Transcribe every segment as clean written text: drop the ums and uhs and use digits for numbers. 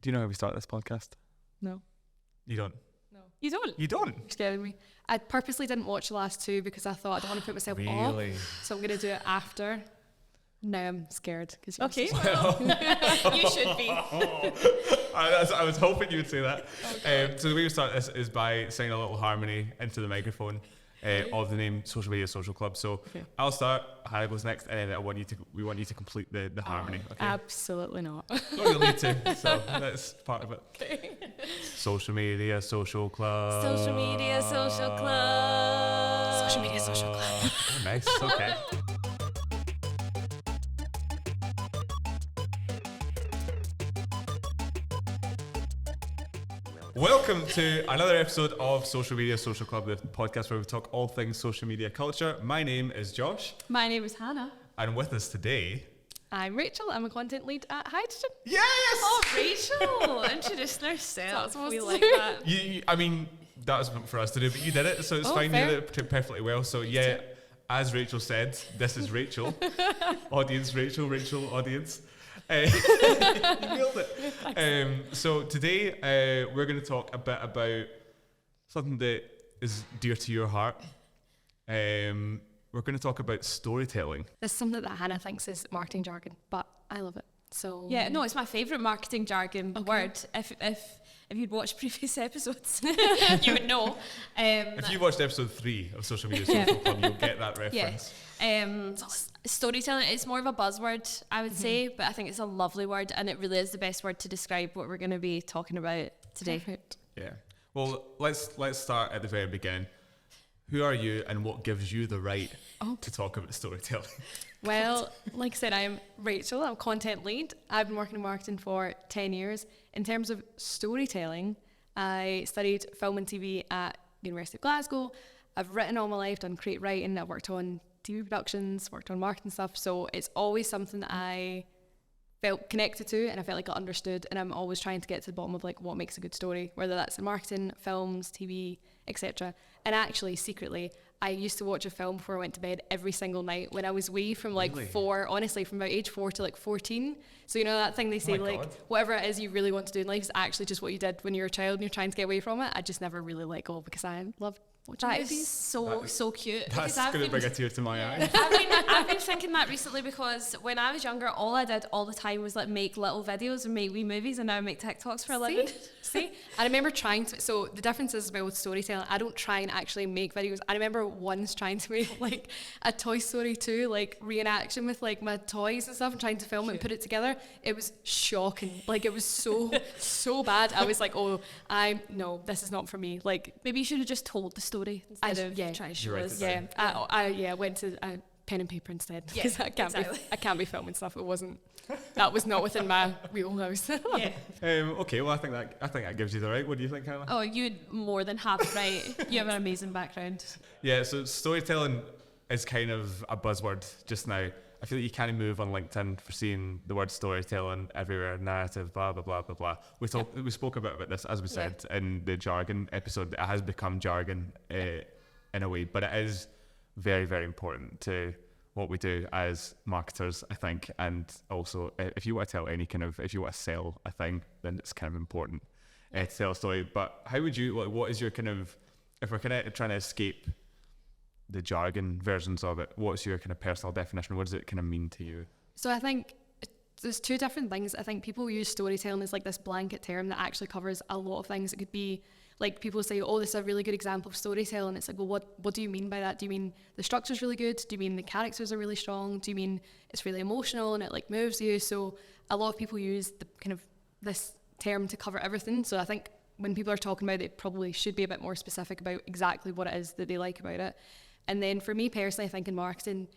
Do you know how we start this podcast? No. You don't? No. You don't? You don't? You're scaring me. I purposely didn't watch the last two because I thought I don't want to put myself off. So I'm going to do it after. Now I'm scared. Okay. You should be. I was hoping you would say that. Okay. So the way we start this is by singing a little harmony into the microphone of the name Social Media Social Club. So I'll start, Hannah goes next, and then we want you to complete the harmony. Okay? Absolutely not. No, you'll need to. So that's part of it. Okay. Social Media Social Club. Social Media Social Club. Social Media Social Club. Oh, nice. Okay. Welcome to another episode of Social Media Social Club, the podcast where we talk all things social media culture. My name is Josh. My name is Hannah. And with us today... I'm Rachel. I'm a content lead at Hydrogen. Yes! Oh, Rachel! Introducing herself. That's we what like that. I mean, that was for us to do, but you did it, so it's fine. Fair. You did it perfectly well. So yeah, as Rachel said, this is Rachel. Audience, Rachel, audience. You nailed it. So today we're going to talk a bit about something that is dear to your heart. We're going to talk about storytelling. This is something that Hannah thinks is marketing jargon, but I love it. So Yeah, no, it's my favourite marketing jargon word. If you'd watched previous episodes, you would know. If you watched episode 3 of Social Media Social Club, you'll get that reference. Storytelling is more of a buzzword, I would say, but I think it's a lovely word, and it really is the best word to describe what we're going to be talking about today. Perfect. Yeah. Well, let's start at the very beginning. Who are you, and what gives you the right to talk about storytelling? Well, like I said, I'm Rachel. I'm content lead. I've been working in marketing for 10 years. In terms of storytelling, I studied film and TV at University of Glasgow. I've written all my life, done creative writing. I've worked on TV productions, worked on marketing stuff. So it's always something that I felt connected to, and I felt like I understood. And I'm always trying to get to the bottom of like what makes a good story, whether that's in marketing, films, TV, etc. And actually, secretly, I used to watch a film before I went to bed every single night when I was wee, from like 4, honestly, from about age 4 to like 14. So you know that thing they say, like, whatever it is you really want to do in life is actually just what you did when you were a child and you're trying to get away from it. I just never really let go because I loved watching That movies. is so cute. That's going to bring a tear to my eye. I've been thinking that recently because when I was younger, all I did all the time was like make little videos and make wee movies, and now I make TikToks for a living. See? I remember trying to, so the difference is about with storytelling, I don't try and actually make videos. I remember once trying to make like a Toy Story 2 like reenaction with like my toys and stuff and trying to film it and put it together. It was shocking. Like it was so bad. I was like, no, this is not for me. Like maybe you should have just told the story instead of trying to show us. Yeah, I went to pen and paper instead because I can't be filming stuff. That was not within my wheelhouse. Okay, well I think that gives you the right. What do you think, Hannah? Oh, you'd more than half right. You have an amazing background. Yeah, so storytelling is kind of a buzzword just now. I feel like you can't move on LinkedIn for seeing the word storytelling everywhere, narrative, blah blah blah blah blah. We spoke about this, as we said in the jargon episode. It has become jargon in a way, but it is very, very important to what we do as marketers, I think. And also, if you want to if you want to sell a thing, then it's kind of important to tell a story. But how would you, what is your kind of, if we're kind of trying to escape the jargon versions of it, what's your kind of personal definition? What does it kind of mean to you? So I think there's two different things. I think people use storytelling as like this blanket term that actually covers a lot of things. It could be like people say, oh, this is a really good example of storytelling. It's like, well, what do you mean by that? Do you mean the structure's really good? Do you mean the characters are really strong? Do you mean it's really emotional and it like moves you? So a lot of people use the kind of this term to cover everything. So I think when people are talking about it, they probably should be a bit more specific about exactly what it is that they like about it. And then for me personally, I think in marketing,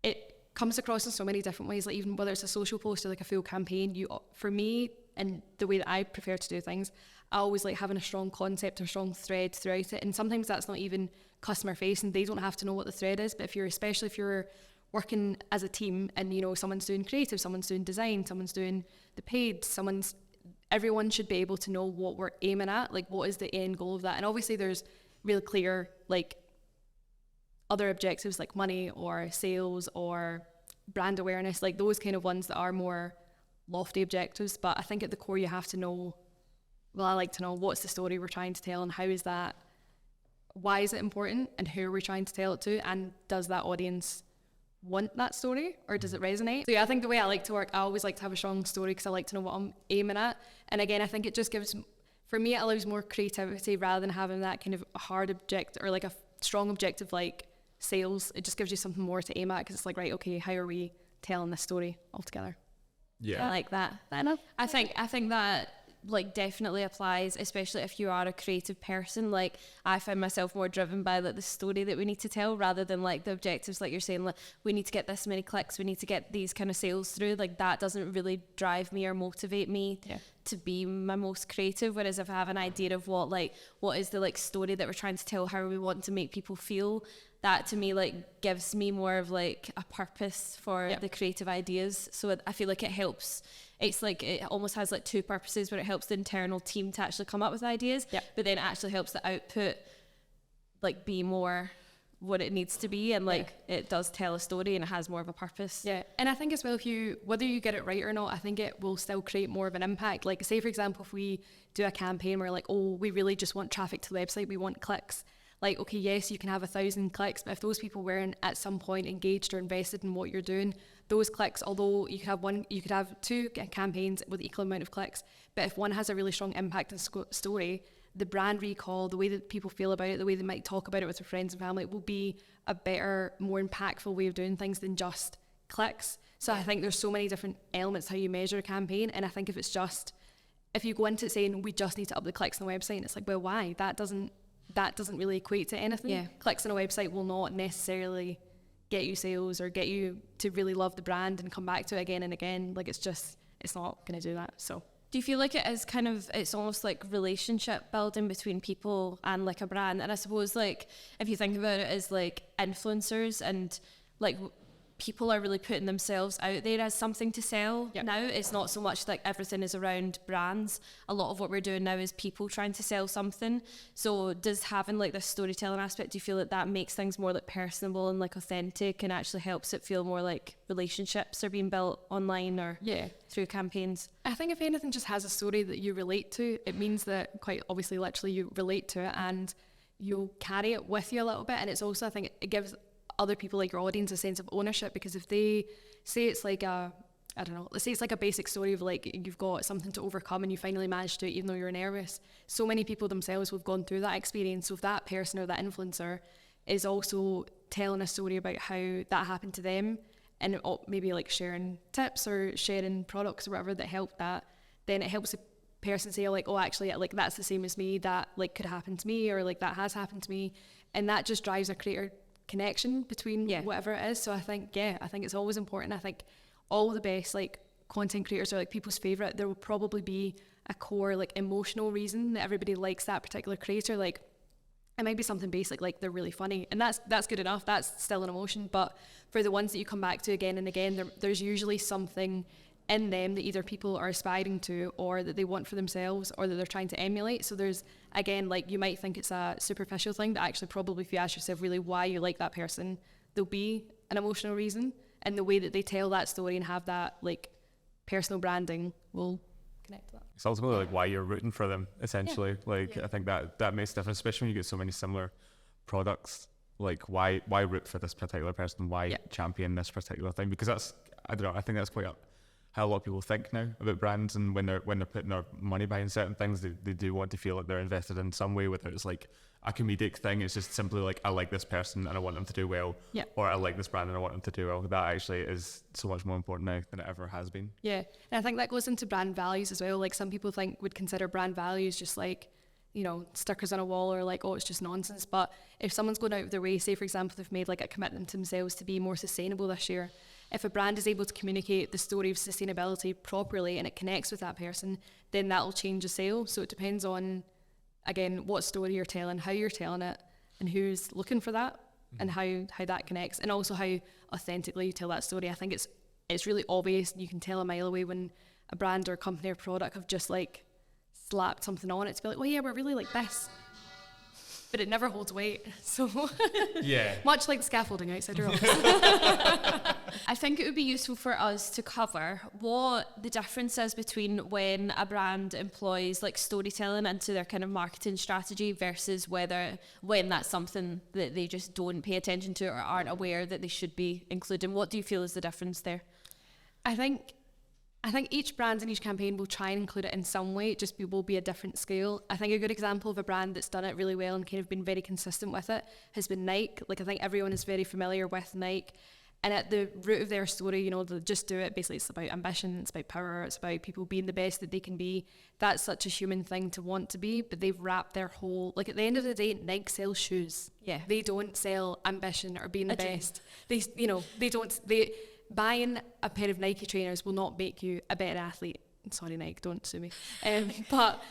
it comes across in so many different ways, like even whether it's a social post or like a full campaign. For me, and the way that I prefer to do things, I always like having a strong concept or strong thread throughout it. And sometimes that's not even customer facing. They don't have to know what the thread is, but especially if you're working as a team and you know someone's doing creative, someone's doing design, someone's doing the paid, everyone should be able to know what we're aiming at, like what is the end goal of that. And obviously there's real clear like other objectives like money or sales or brand awareness, like those kind of ones that are more lofty objectives, but I think at the core you have to know, well, I like to know what's the story we're trying to tell and how is that, why is it important and who are we trying to tell it to, and does that audience want that story or does it resonate? So yeah, I think the way I like to work, I always like to have a strong story because I like to know what I'm aiming at. And again, I think it just gives, for me, it allows more creativity rather than having that kind of hard objective or like a strong objective like sales. It just gives you something more to aim at because it's like, right, okay, how are we telling this story altogether? Yeah. I like that. Fair enough. I think that like definitely applies, especially if you are a creative person. Like I find myself more driven by like the story that we need to tell rather than like the objectives, like you're saying, like we need to get this many clicks, we need to get these kind of sales through. Like that doesn't really drive me or motivate me to be my most creative. Whereas if I have an idea of what is the like story that we're trying to tell, how we want to make people feel, that to me like gives me more of like a purpose for the creative ideas. So I feel like it helps. It's like it almost has like two purposes where it helps the internal team to actually come up with ideas, but then it actually helps the output like be more what it needs to be, and like it does tell a story and it has more of a purpose. Yeah, and I think as well, whether you get it right or not, I think it will still create more of an impact. Like say for example, if we do a campaign where like, oh, we really just want traffic to the website, we want clicks. Like, okay, yes, you can have 1,000 clicks, but if those people weren't at some point engaged or invested in what you're doing, those clicks, although you could have two campaigns with equal amount of clicks, but if one has a really strong impact and story, the brand recall, the way that people feel about it, the way they might talk about it with their friends and family, will be a better, more impactful way of doing things than just clicks. So I think there's so many different elements how you measure a campaign, and I think if you go into it saying we just need to up the clicks on the website, and it's like, well, why? That doesn't really equate to anything. Yeah. Clicks on a website will not necessarily get you sales or get you to really love the brand and come back to it again and again. Like it's not going to do that. So do you feel like it is kind of, it's almost like relationship building between people and like a brand? And I suppose like if you think about it as like influencers and like people are really putting themselves out there as something to sell now. It's not so much like everything is around brands. A lot of what we're doing now is people trying to sell something. So does having like this storytelling aspect, do you feel that makes things more like personable and like authentic and actually helps it feel more like relationships are being built online or through campaigns? I think if anything just has a story that you relate to, it means that quite obviously literally you relate to it and you'll carry it with you a little bit. And it's also, I think it gives other people, like your audience, a sense of ownership, because if they say it's like let's say it's like a basic story of like you've got something to overcome and you finally managed to do it even though you're nervous. So many people themselves have gone through that experience. So if that person or that influencer is also telling a story about how that happened to them and maybe like sharing tips or sharing products or whatever that helped that, then it helps the person say like, oh, actually, like that's the same as me, that like could happen to me, or like that has happened to me. And that just drives a greater connection between whatever it is. So I think it's always important. I think all the best like content creators are like people's favorite. There will probably be a core like emotional reason that everybody likes that particular creator. Like it might be something basic like they're really funny, and that's good enough. That's still an emotion. But for the ones that you come back to again and again, there's usually something in them that either people are aspiring to or that they want for themselves or that they're trying to emulate. So there's, again, like you might think it's a superficial thing, but actually probably if you ask yourself really why you like that person, there'll be an emotional reason, and the way that they tell that story and have that like personal branding will connect to that. It's ultimately like why you're rooting for them, essentially. I think that makes a difference, especially when you get so many similar products. Like why root for this particular person? Why champion this particular thing? Because that's, I don't know, I think that's quite how a lot of people think now about brands, and when they're putting their money behind certain things, they do want to feel like they're invested in some way, whether it's like a comedic thing, it's just simply like I like this person and I want them to do well, or I like this brand and I want them to do well. That actually is so much more important now than it ever has been. Yeah, and I think that goes into brand values as well. Like some people would consider brand values just like, you know, stickers on a wall, or like, oh, it's just nonsense. But if someone's going out of their way, say for example they've made like a commitment to themselves to be more sustainable this year, if a brand is able to communicate the story of sustainability properly and it connects with that person, then that'll change the sale. So it depends on, again, what story you're telling, how you're telling it, and who's looking for that, and how that connects, and also how authentically you tell that story. I think it's really obvious, you can tell a mile away when a brand or company or product have just like slapped something on it to be like, oh yeah, we're really like this. but it never holds weight. So Yeah. much like the scaffolding outside your office. I think it would be useful for us to cover what the difference is between when a brand employs like storytelling into their kind of marketing strategy versus when that's something that they just don't pay attention to or aren't aware that they should be including. What do you feel is the difference there? I think each brand and each campaign will try and include it in some way. It just will be a different scale. I think a good example of a brand that's done it really well and kind of been very consistent with it has been Nike. Like, I think everyone is very familiar with Nike. And at the root of their story, you know, they just do it. Basically, it's about ambition, it's about power, it's about people being the best that they can be. That's such a human thing to want to be, but they've wrapped their whole, like, at the end of the day, Nike sells shoes. Yeah. They don't sell ambition or being the best. Buying a pair of Nike trainers will not make you a better athlete. Sorry, Nike, don't sue me. But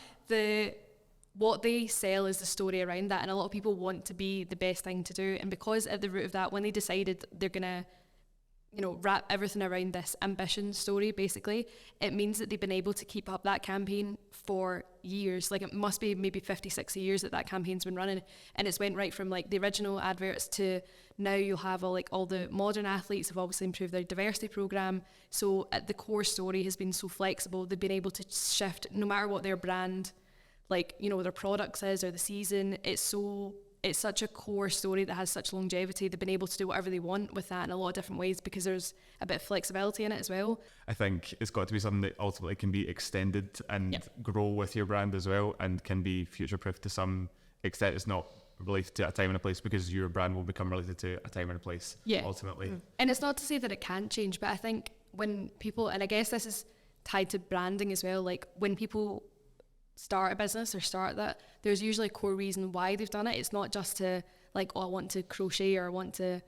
what they sell is the story around that, and a lot of people want to be the best thing to do. And because at the root of that, when they decided they're gonna, you know, wrap everything around this ambition story, basically, it means that they've been able to keep up that campaign for years. Like, it must be maybe 50, 60 years that campaign's been running, and it's went right from like the original adverts to now. You'll have all the modern athletes have obviously improved their diversity program. So at the core story has been so flexible. They've been able to shift no matter what their brand, like, you know, their products is or the season. It's such a core story that has such longevity. They've been able to do whatever they want with that in a lot of different ways because there's a bit of flexibility in it as well. I think it's got to be something that ultimately can be extended and grow with your brand as well, and can be future-proof to some extent. It's not related to a time and a place, because your brand will become related to a time and a place ultimately. And it's not to say that it can't change, but I think when people, and I guess this is tied to branding as well, like when people start a business or start that, there's usually a core reason why they've done it. It's not just to like, oh, I want to crochet or I want to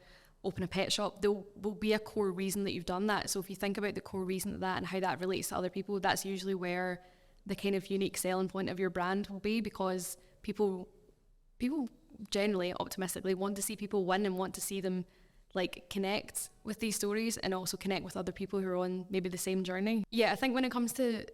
open a pet shop. There will be a core reason that you've done that. So if you think about the core reason of that and how that relates to other people, that's usually where the kind of unique selling point of your brand will be, because people generally optimistically want to see people win and want to see them like connect with these stories and also connect with other people who are on maybe the same journey. Yeah, I think when it comes to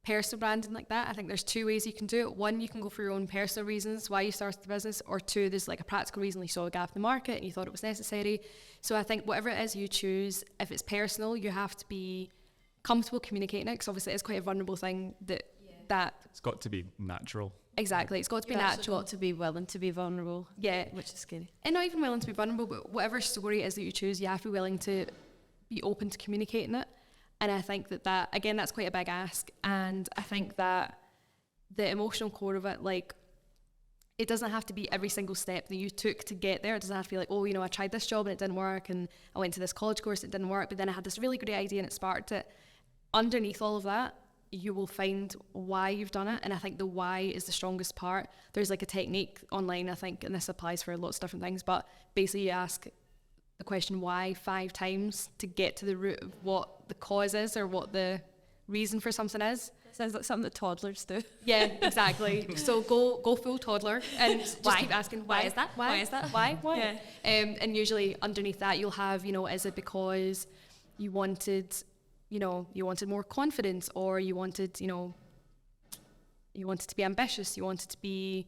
personal branding like that, I think there's two ways you can do it. One, you can go for your own personal reasons why you started the business, or two, there's like a practical reason, you saw a gap in the market and you thought it was necessary. So I think whatever it is you choose, if it's personal, you have to be comfortable communicating it, because obviously it's quite a vulnerable thing that it's got to be natural. Exactly, it's got to be natural. Got to be willing to be vulnerable. Yeah, which is scary. And not even willing to be vulnerable, but whatever story it is that you choose, you have to be willing to be open to communicating it. And I think that again, that's quite a big ask. And I think that the emotional core of it, like, it doesn't have to be every single step that you took to get there. It doesn't have to be like, oh, you know, I tried this job and it didn't work, and I went to this college course, it didn't work, but then I had this really great idea and it sparked it. Underneath all of that, you will find why you've done it. And I think the why is the strongest part. There's like a technique online, I think, and this applies for lots of different things, but basically you ask the question why 5 times to get to the root of what the cause is or what the reason for something is. Sounds like something that toddlers do. Yeah, exactly. So go full toddler and just keep asking why is that? Why is that? Why? Yeah. And usually underneath that you'll have, you know, is it because you wanted more confidence, or you wanted to be ambitious, you wanted to be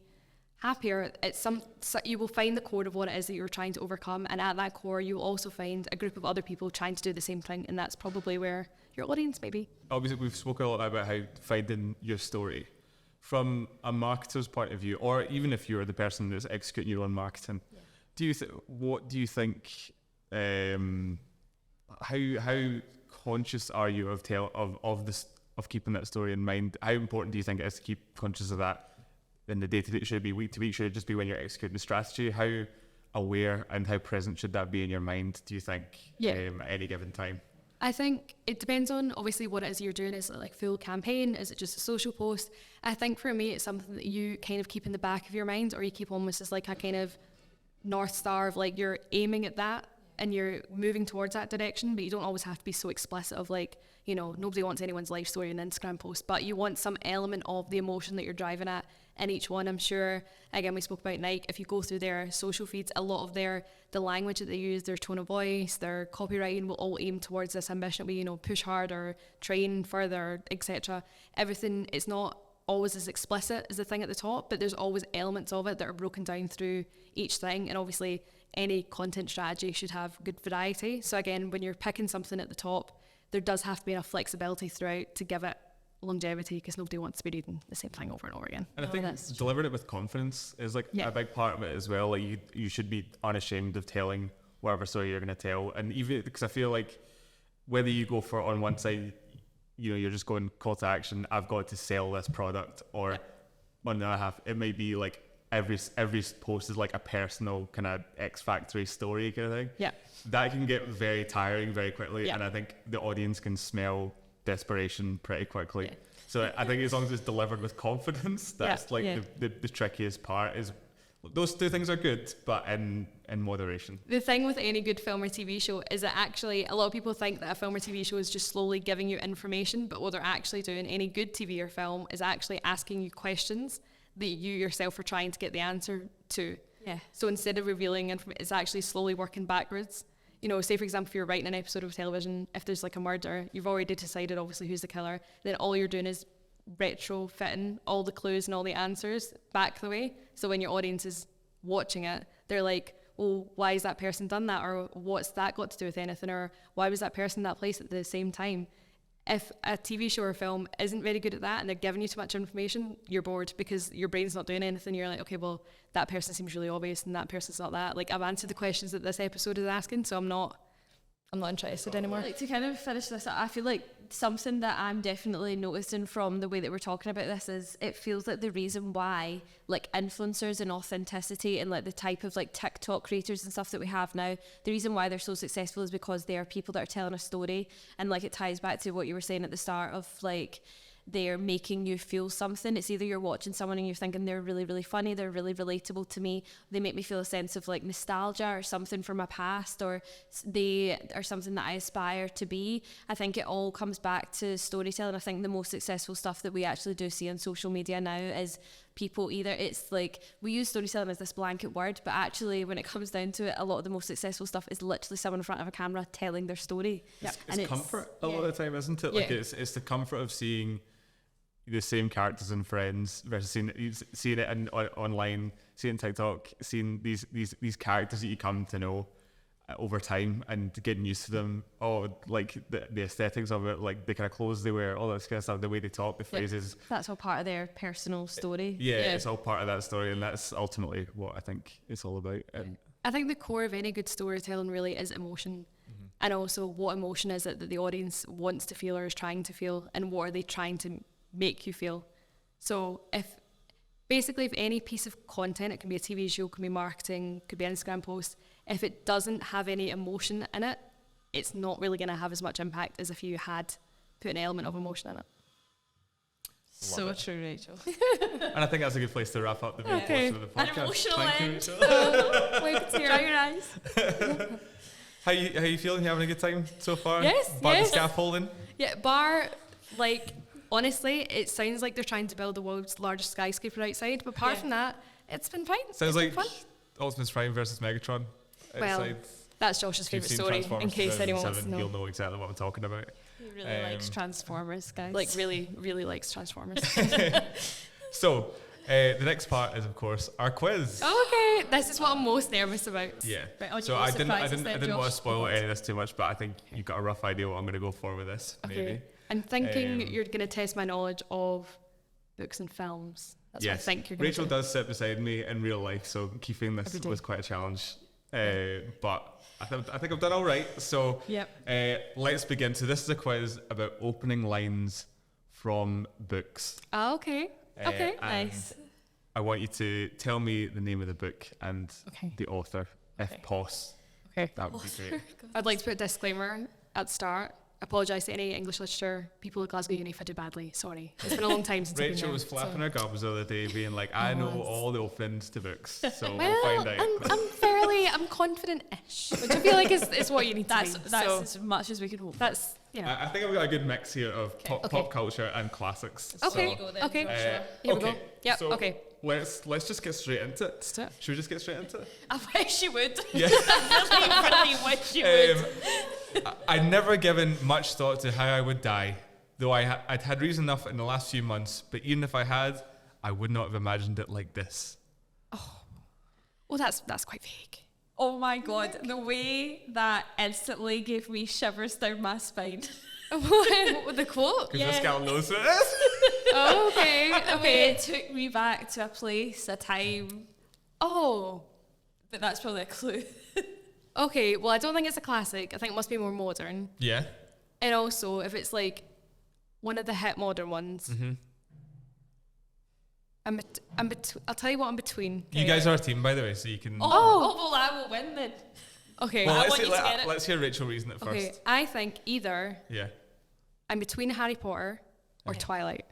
happier. You will find the core of what it is that you're trying to overcome, and at that core you'll also find a group of other people trying to do the same thing, and that's probably where your audience may be. Obviously, we've spoken a lot about how finding your story from a marketer's point of view, or even if you're the person that's executing your own marketing. Yeah. What do you think? How conscious are you of keeping that story in mind? How important do you think it is to keep conscious of that in the day-to-day? Should it be week to week? Should it just be when you're executing the strategy? How aware and how present should that be in your mind, do you think, at any given time? I think it depends on obviously what it is you're doing. Is it like full campaign? Is it just a social post? I think for me it's something that you kind of keep in the back of your mind, or you keep almost as like a kind of North Star of like you're aiming at that and you're moving towards that direction, but you don't always have to be so explicit of like, you know, nobody wants anyone's life story in an Instagram post, but you want some element of the emotion that you're driving at in each one. I'm sure, again, we spoke about Nike. If you go through their social feeds, a lot of the language that they use, their tone of voice, their copywriting will all aim towards this ambition. We, you know, push harder, train further, etc. Everything, it's not always as explicit as the thing at the top, but there's always elements of it that are broken down through each thing. And obviously any content strategy should have good variety. So again, when you're picking something at the top, there does have to be enough flexibility throughout to give it longevity, because nobody wants to be reading the same thing over and over again. And I think delivering it with confidence is like a big part of it as well. Like you should be unashamed of telling whatever story you're going to tell. And even because I feel like whether you go for on one side, you know, you're just going call to action, I've got to sell this product, or on the other half, it might be like every post is like a personal kind of X Factory story kind of thing. Yeah. That can get very tiring very quickly. Yeah. And I think the audience can smell desperation pretty quickly. Yeah. So I think as long as it's delivered with confidence, that's the trickiest part. Is those two things are good, but in moderation. The thing with any good film or TV show is that actually a lot of people think that a film or TV show is just slowly giving you information, but what they're actually doing, any good TV or film, is actually asking you questions that you yourself are trying to get the answer to. Yeah. So instead of revealing information, it's actually slowly working backwards. You know, say for example, if you're writing an episode of television, if there's like a murder, you've already decided obviously who's the killer, then all you're doing is retrofitting all the clues and all the answers back the way. So when your audience is watching it, they're like, well, why has that person done that? Or what's that got to do with anything? Or why was that person in that place at the same time? If a TV show or film isn't very good at that and they're giving you too much information, you're bored because your brain's not doing anything. You're like, okay, well, that person seems really obvious and that person's not that. Like, I've answered the questions that this episode is asking, so I'm not interested anymore. Like, to kind of finish this, I feel like something that I'm definitely noticing from the way that we're talking about this is it feels like the reason why like influencers and authenticity and like the type of like TikTok creators and stuff that we have now, the reason why they're so successful is because they are people that are telling a story. And like it ties back to what you were saying at the start of like they're making you feel something. It's either you're watching someone and you're thinking they're really, really funny, they're really relatable to me, they make me feel a sense of like nostalgia or something from my past, or they are something that I aspire to be. I think it all comes back to storytelling. I think the most successful stuff that we actually do see on social media now is people either, it's like we use storytelling as this blanket word, but actually when it comes down to it, a lot of the most successful stuff is literally someone in front of a camera telling their story. It's comfort a lot of the time, isn't it? Like it's the comfort of seeing the same characters in Friends versus seeing it online, seeing TikTok, seeing these characters that you come to know over time and getting used to them. Like the aesthetics of it, like the kind of clothes they wear, all that kind of stuff, the way they talk, the phrases. That's all part of their personal story. It's all part of that story, and that's ultimately what I think it's all about. I think the core of any good storytelling really is emotion. And also what emotion is it that the audience wants to feel or is trying to feel, and what are they trying to make you feel. So if any piece of content, it can be a TV show, can be marketing, could be an Instagram post, if it doesn't have any emotion in it, it's not really going to have as much impact as if you had put an element of emotion in it. So true, Rachel. And I think that's a good place to wrap up the main portion of the podcast. An emotional Thank end. you, Rachel. Wipe a tear out your eyes. How you feeling? You having a good time so far? Yes. Bar the scaffolding? Yeah, bar, like, honestly, it sounds like they're trying to build the world's largest skyscraper outside, but apart from that, it's been fine. Sounds like Optimus Prime versus Megatron outside. Well, that's Josh's favourite story, in case anyone wants to know. He'll know exactly what I'm talking about. He really likes Transformers, guys. Like, really, really likes Transformers. So, the next part is, of course, our quiz. Okay, this is what I'm most nervous about. Yeah. Right, so I didn't want to spoil any of this too much, but I think you've got a rough idea what I'm going to go for with this, maybe. I'm thinking you're going to test my knowledge of books and films. That's what I think you're going to do. Rachel does sit beside me in real life, so keeping this was quite a challenge. But I think I've done all right. So let's begin. So this is a quiz about opening lines from books. Oh, okay. Okay. Nice. I want you to tell me the name of the book and the author, if possible. Okay. That would be great. I'd like to put a disclaimer at the start. Apologise to any English literature people at Glasgow Uni if I did badly. Sorry. It's been a long time since I've been Rachel there, was flapping her gums the other day, being like, I know all the openings to books, so we'll find out. I'm confident-ish, which I feel like is what you need to be. That's as much as we can hope. That's, you know. I think I've got a good mix here of pop culture and classics. Okay. So, Here we go. Yep. So okay. Let's just get straight into it. Let's do it. Should we just get straight into it? I wish you would. Yeah. I really wish you would. I'd never given much thought to how I would die. though I'd had reason enough in the last few months, but even if I had, I would not have imagined it like this. Well, that's quite vague. Oh my god, the way that instantly gave me shivers down my spine. What with the quote? Because this gal knows what it is. Oh, okay. The way it took me back to a place, a time. Oh, But that's probably a clue. okay. Well, I don't think it's a classic. I think it must be more modern. Yeah. And also, if it's like one of the hit modern ones, I'll tell you what I'm between. You guys are a team, by the way, so you can. Well, I will win then. Okay. Well, let's hear Rachel reason it first. Okay. I think either Yeah. I'm between Harry Potter or Twilight.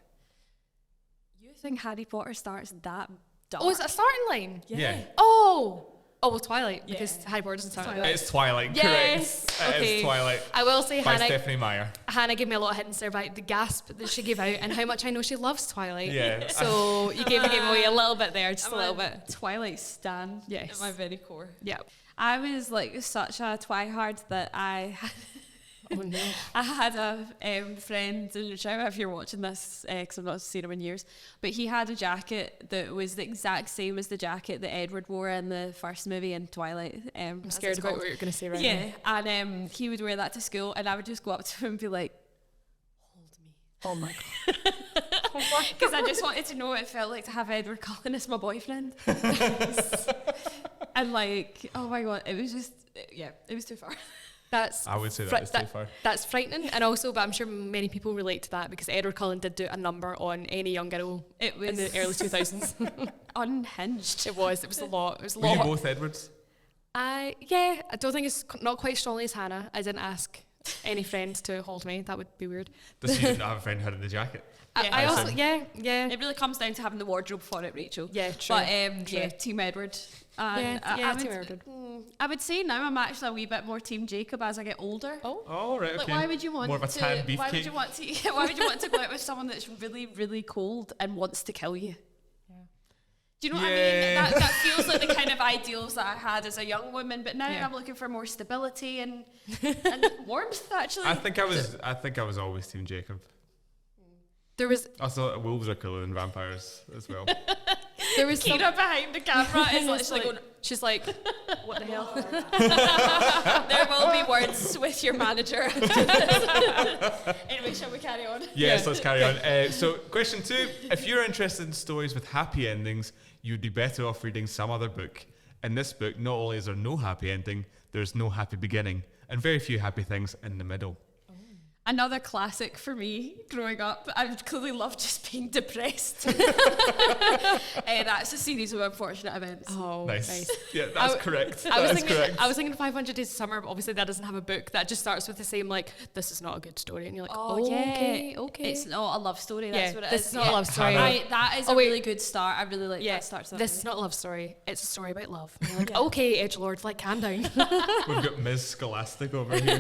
You think Harry Potter starts that dark? Oh, is it a starting line? Yeah. Oh, well, Twilight, because Harry Potter doesn't start like that. It's Twilight, Yes. correct. It Okay. is Twilight. I will say By Stephanie Meyer. Hannah gave me a lot of hints there about the gasp that she gave out and how much I know she loves Twilight. Yeah. So you gave me away a little bit there, just a little bit. Twilight stan. Yes. At my very core. Yeah. I was like such a twihard that Oh no. I had a friend, and shout out if you're watching this, because I've not seen him in years, but he had a jacket that was the exact same as the jacket that Edward wore in the first movie in Twilight. I'm scared about what you're going to say right now. Yeah, and he would wear that to school, and I would just go up to him and be like, hold me. Oh my god. Because I just wanted to know what it felt like to have Edward Cullen as my boyfriend. And like, oh my god, it was just, yeah, it was too far. I would say that is too far. That's frightening, and also, but I'm sure many people relate to that because Edward Cullen did do a number on any young girl It was in the early 2000s. unhinged. It was a lot. It was a Were lot. you both Edwards? I don't think it's not quite strongly as Hannah. I didn't ask any friend to hold me. That would be weird. Does you not have a friend who had the jacket? I also, yeah. It really comes down to having the wardrobe for it, Rachel. Yeah, true. But True. yeah, Team Edward. Team Edward. I would say now I'm actually a wee bit more Team Jacob as I get older. Oh, right, okay. Like, why would you want more of a tan beefcake? Why would you want to? Yeah, why would you want to go out with someone that's really, really cold and wants to kill you? Do you know what I mean? That feels like the kind of ideals that I had as a young woman, but now I'm looking for more stability and warmth. Actually, I think I was always Team Jacob. There was I thought wolves are cooler than vampires as well. there was Kira behind the camera is literally going, she's like, what the hell? there will be words with your manager. Anyway, shall we carry on? Yes, let's carry on. So, question 2. If you're interested in stories with happy endings, you'd be better off reading some other book. In this book, not only is there no happy ending, there's no happy beginning, and very few happy things in the middle. Another classic for me growing up. I clearly love just being depressed. That's a series of unfortunate events. Oh, Nice. Yeah, that's correct. I was Correct. thinking 500 Days of Summer, but obviously that doesn't have a book that just starts with the same like, this is not a good story, and you're like, okay. It's not a love story. That's what it is. This is not a love story. That is a really good start. I really like that start. This is not a love story. It's a story about love. And you're like, okay, edgelords, like, calm down. We've got Ms. Scholastic over here.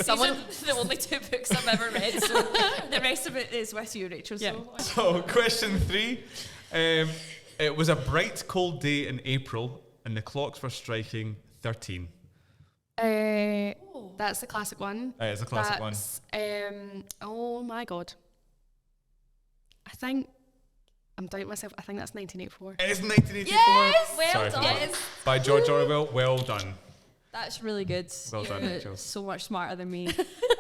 Someone, the only 2 books I've ever read, so the rest of it is with you, Rachel. Yeah. So, question 3. It was a bright, cold day in April, and the clocks were striking 13. That's the classic one. It's a classic one. Oh my god. I'm doubting myself. I think that's 1984. It is 1984. Yes, well Sorry, done. Yes. By George Orwell. Well done. That's really good. Well done, You're Rachel. so much smarter than me.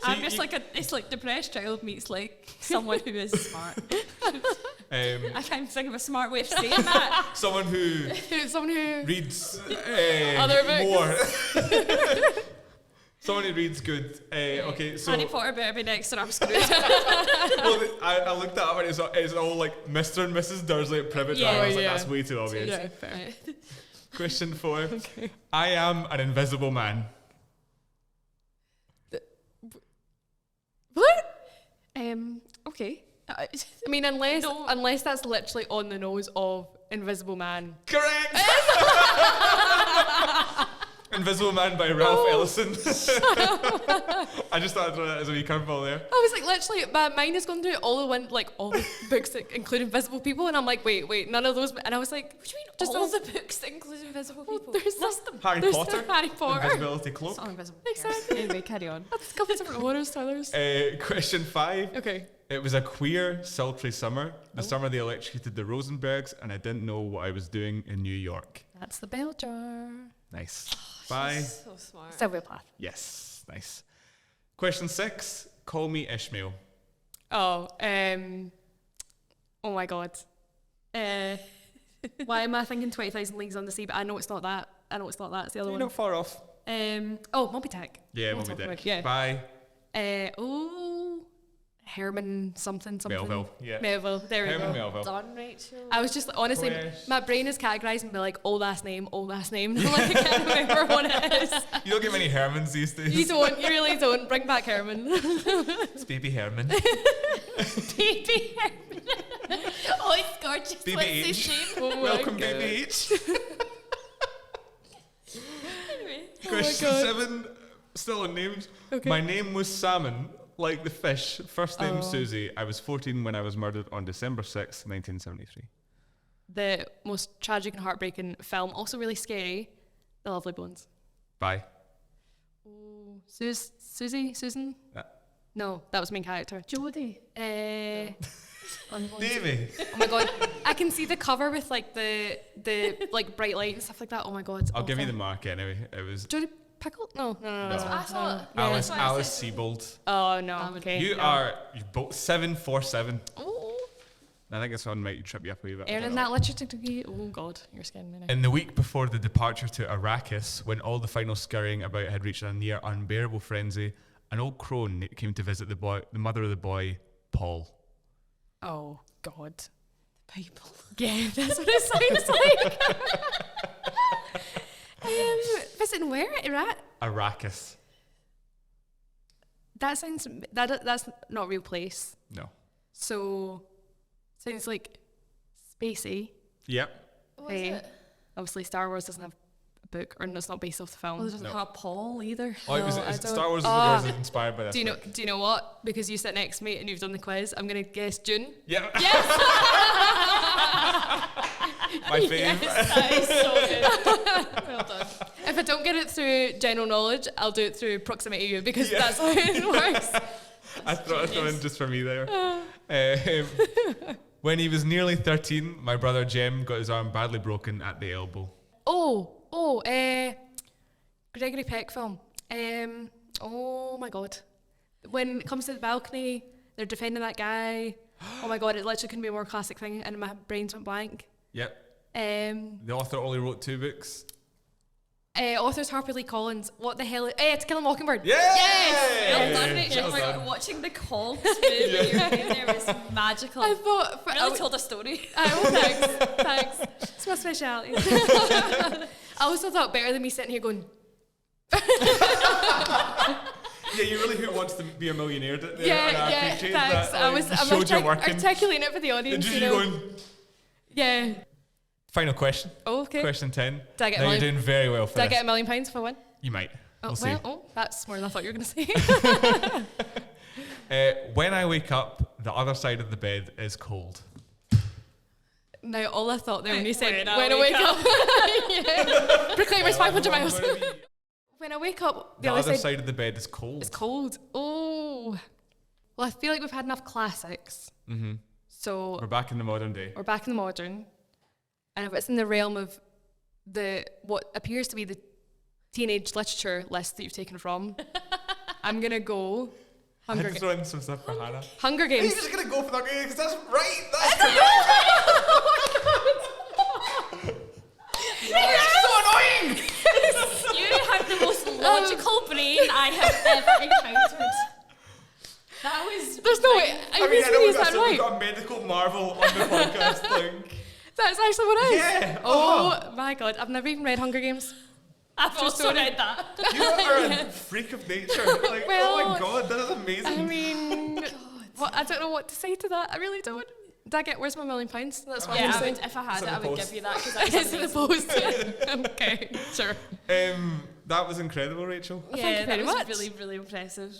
I'm just it's like depressed child meets like someone who is smart. I can't think of a smart way of saying that. Someone who reads Other books. more. Someone who reads good. Okay, so Harry Potter better be next or I'm screwed. well, I looked that up and it's all like Mr. and Mrs. Dursley at Privet. Yeah, I was like, yeah. that's way too obvious. Yeah, fair. Question 4. Okay. I am an invisible man. What? Okay. I mean, unless that's literally on the nose of Invisible Man. Correct! Invisible Man by Ralph Ellison. I just thought I'd throw that as a wee curveball there. I was like, literally, my mind is going through all the books that include invisible people, and I'm like, wait, none of those. And I was like, what do you mean? Just all the books that include invisible people. There's List them. Harry Potter. Harry Potter. Invisibility Cloak. It's not invisible. Exactly. Anyway, carry on. That's a couple of different horrors, Tyler's. Question 5. Okay. It was a queer, sultry summer. The summer they electrocuted the Rosenbergs, and I didn't know what I was doing in New York. That's the bell jar. Nice. Bye. So smart. Sylvia Plath. Yes. Nice. Question 6. Call me Ishmael. Oh my God. Why am I thinking 20,000 Leagues on the Sea? But I know it's not that. It's the other You're one. not far off. Moby Dick. Yeah, We'll Moby talk Dick. about- yeah. Bye. Herman something. Melville. Yeah. Melville. There we Herman go. Melville. Done, Rachel. I was just honestly, Quish. my brain is categorised and be like old last name. I'm like, I can't remember what it is. You don't get many Hermans these days. You don't. You really don't. Bring back Herman. It's Baby Herman. Baby Herman. Oh, it's gorgeous. Baby What's H. his name? Oh my Welcome, God. Baby H. Anyway. Question God. 7. Still on names. Okay. My name was Salmon, like the fish. First name Oh. Susie. I was 14 when I was murdered on December 6, 1973. The most tragic and heartbreaking film, also really scary. The Lovely Bones. Bye. Oh, Susan? Yeah. No, that was the main character. Jodie. Davey. Oh my God, I can see the cover with like the like bright light and stuff like that. Oh my God, it's I'll give you the awful. mark anyway. It was Jodie Pickle? No. That's what I thought. Yeah. Alice That's what I Alice said. Sebold. Oh no. That would- Okay. You no. are both 747. Oh, I think this one might trip you up a wee bit. earning that literature degree. Oh God, you're scaring me now. In the week before the departure to Arrakis, when all the final scurrying about had reached a near unbearable frenzy, an old crone came to visit the mother of the boy, Paul. Oh God. People. Yeah, that's what it sounds like. Visiting where? Iraq? Arrakis. That's not a real place. No. So sounds like spacey. Yep. What is Hey. it? Obviously, Star Wars doesn't have a book, or it's not based off the film. Well, it doesn't No. have Paul either. Oh, it was No, I don't- Star Wars Ah. was inspired by this. Do you know? book. Do you know what? Because you sit next to me and you've done the quiz, I'm gonna guess June. Yeah. Yes. My favourite. That is so good. Well done. If I don't get it through general knowledge, I'll do it through proximity to you because Yeah. that's how it works. I throw it in just for me there. When he was nearly 13, my brother Jem got his arm badly broken at the elbow. Gregory Peck film. Oh my God. When it comes to the balcony, they're defending that guy. Oh my God, it literally couldn't be a more classic thing, and my brains went blank. Yep. Um, The author only wrote 2 books. author's Harper Lee Collins. What the hell? To Kill a Mockingbird. Yeah! Well done, Yeah, Rachel. well Like, done. watching the calls movie you were doing there was magical. I thought. really told a story. Thanks. It's my speciality. I also thought better than me sitting here going, Yeah, you really who wants to be a millionaire? There, and I yeah, appreciate thanks. That, I'm showed you're working. articulating it for the audience. Did You you know? going? Yeah. Final question. Oh, okay. Question 10. Did I get now a you're million? doing very well for Did I this. get £1 million if I win? You might. Oh, We'll see. That's more than I thought you were going to say. When I wake up, the other side of the bed is cold. Now, all I thought there when you said, When when I wake up. Yeah. Proclaimers 500 miles. The When I wake up, the other other side side of the bed is cold. is cold. Oh. Well, I feel like we've had enough classics. Mm-hmm. So We're back in the modern day. we're back in the modern. And if it's in the realm of what appears to be the teenage literature list that you've taken from, I'm going to go I had Hunger, to throw in some stuff for Hannah. Hunger Are you Games. just gonna go for that because that's right? That's correct. So annoying! You have the most logical brain I have ever encountered. That was. There's no way. I mean, I know Is that we've right? got a medical marvel on the podcast thing. That's actually what it is. Yeah. Oh my God. I've never even read Hunger Games. I've also story. read that. You are a freak of nature. Like, oh Well, my God, that is amazing. I mean, I don't know what to say to that. I really don't. Did I get, where's my £1 million? That's what Yeah, I'm I saying. would, if I had It's it, in I the would post. give you that because that was It's in the amazing. post. Okay, sure. That was incredible, Rachel. Thank Yeah, you that very was much. really, really impressive.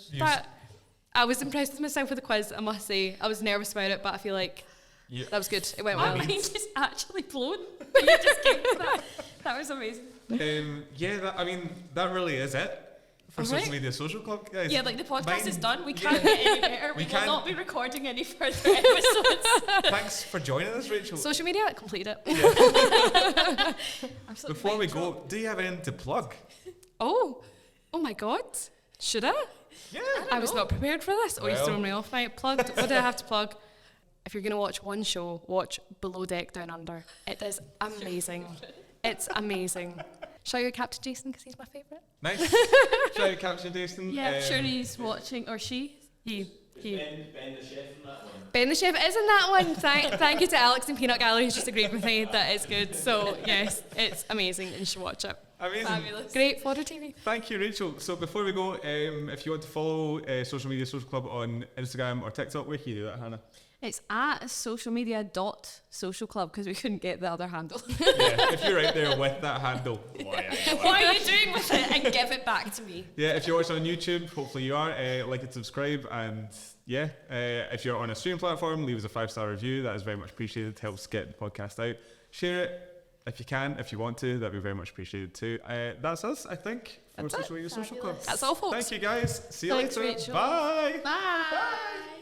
I was impressed with myself with the quiz, I must say. I was nervous about it, but I feel like that was good. It went My well. mind is actually blown. You just came to that. That was amazing. That really is it for Alright. Social Media Social Club, guys. Yeah, like the podcast Mine- is done. We can't get any better. We We will can't- not be recording any further episodes. Thanks for joining us, Rachel. Social media, completed it. Absolutely Before we mic drop. go, do you have anything to plug? Oh my God. Should I? Yeah. I was not prepared for this. Oh, you're Well. throwing me off. Right, plugged. What do I have to plug? If you're going to watch one show, watch Below Deck Down Under. It is amazing. It's amazing. Shout out Captain Jason because he's my favourite. Nice. Shout out Captain Jason. Yeah, I'm sure he's watching, or she. He. Ben the chef in that one. Ben the Chef is in that one. Thank you to Alex and Peanut Gallery who's just agreed with me that it's good. So yes, it's amazing and you should watch it. Amazing. Fabulous. Great fodder TV. Thank you, Rachel. So before we go, if you want to follow Social Media Social Club on Instagram or TikTok, where can you do that, Hannah? It's at socialmedia.socialclub because we couldn't get the other handle. Yeah, if you're out there with that handle. What are you doing with it? And give it back to me. Yeah, if you're watching on YouTube, hopefully you are. Like and subscribe, and yeah, if you're on a streaming platform, leave us a 5-star review. That is very much appreciated. It helps get the podcast out. Share it if you can, if you want to. That'd be very much appreciated too. That's us, I think, for That's Social Media Social Club. Fabulous. That's all, folks. Thank you, guys. See you Thanks, later. Rachel. Bye. Bye.